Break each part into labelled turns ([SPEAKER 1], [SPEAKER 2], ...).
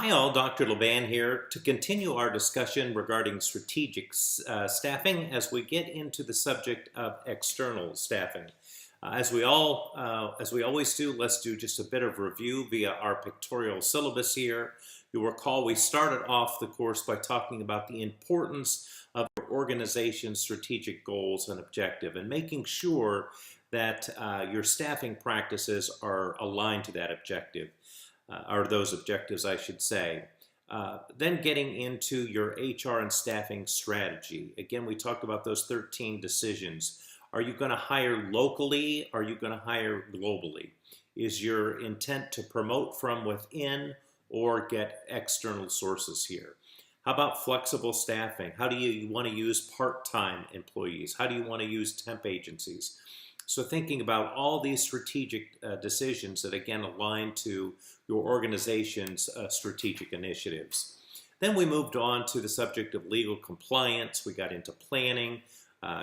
[SPEAKER 1] Hi all, Dr. Laban here to continue our discussion regarding strategic staffing as we get into the subject of external staffing. As we always do, let's do just a bit of review via our pictorial syllabus here. You'll recall we started off the course by talking about the importance of your organization's strategic goals and objective and making sure that your staffing practices are aligned to that objective. Or those objectives, I should say. Then getting into your HR and staffing strategy. Again, we talked about those 13 decisions. Are you going to hire locally? Are you going to hire globally? Is your intent to promote from within or get external sources here? How about flexible staffing? How do you want to use part-time employees? How do you want to use temp agencies? So thinking about all these strategic decisions that again align to your organization's strategic initiatives. Then we moved on to the subject of legal compliance. We got into planning,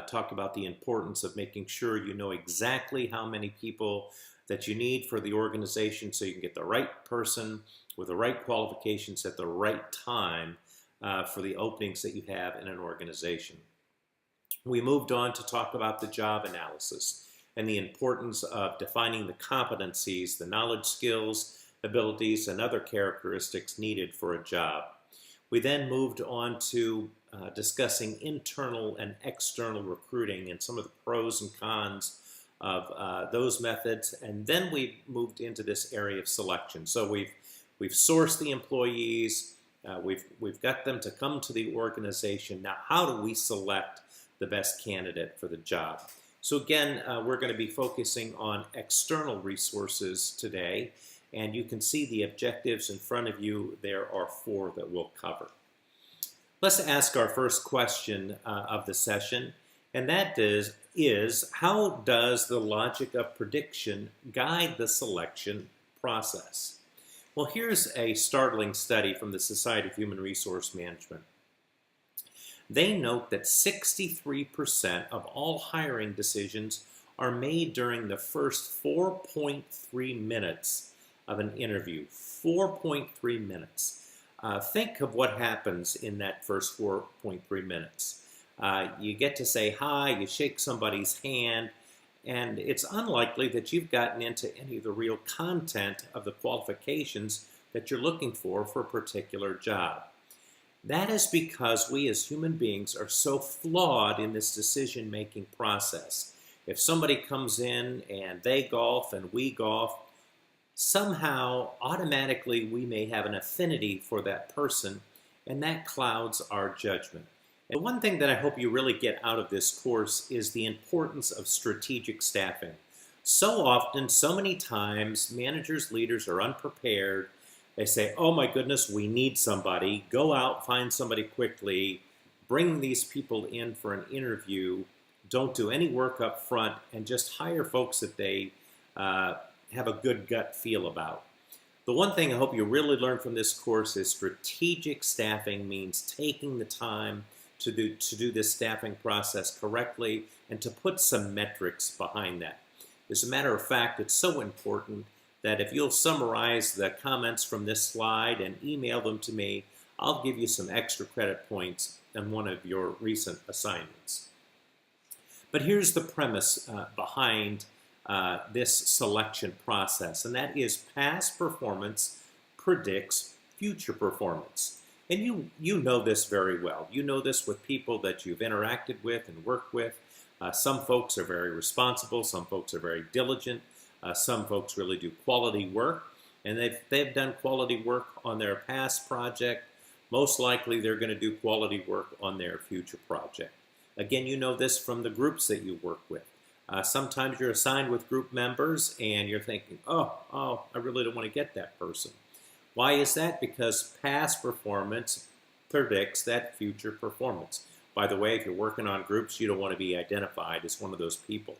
[SPEAKER 1] talked about the importance of making sure you know exactly how many people that you need for the organization so you can get the right person with the right qualifications at the right time for the openings that you have in an organization. We moved on to talk about the job analysis and the importance of defining the competencies, the knowledge, skills, abilities, and other characteristics needed for a job. We then moved on to discussing internal and external recruiting and some of the pros and cons of those methods, and then we moved into this area of selection. So we've sourced the employees, we've got them to come to the organization. Now, how do we select the best candidate for the job? So again, we're going to be focusing on external resources today, and you can see the objectives in front of you. There are 4 that we'll cover. Let's ask our first question of the session, and that is how does the logic of prediction guide the selection process? Well, here's a startling study from the Society of Human Resource Management. They note that 63% of all hiring decisions are made during the first 4.3 minutes of an interview. 4.3 minutes. Think of what happens in that first 4.3 minutes. You get to say hi, you shake somebody's hand, and it's unlikely that you've gotten into any of the real content of the qualifications that you're looking for a particular job. That is because we as human beings are so flawed in this decision-making process. If somebody comes in and they golf and we golf, somehow automatically we may have an affinity for that person, and that clouds our judgment. And one thing that I hope you really get out of this course is the importance of strategic staffing. So often, so many times, managers, leaders are unprepared. They say, oh my goodness, we need somebody. Go out, find somebody quickly, bring these people in for an interview, don't do any work up front, and just hire folks that they have a good gut feel about. The one thing I hope you really learn from this course is strategic staffing means taking the time to do this staffing process correctly and to put some metrics behind that. As a matter of fact, it's so important that if you'll summarize the comments from this slide and email them to me, I'll give you some extra credit points on one of your recent assignments. But here's the premise behind this selection process, and that is past performance predicts future performance. And you know this very well. You know this with people that you've interacted with and worked with. Some folks are very responsible, some folks are very diligent. Some folks really do quality work, and they've done quality work on their past project. Most likely they're going to do quality work on their future project. Again, you know this from the groups that you work with. Sometimes you're assigned with group members and you're thinking, oh, I really don't want to get that person. Why is that? Because past performance predicts that future performance. By the way, if you're working on groups, you don't want to be identified as one of those people.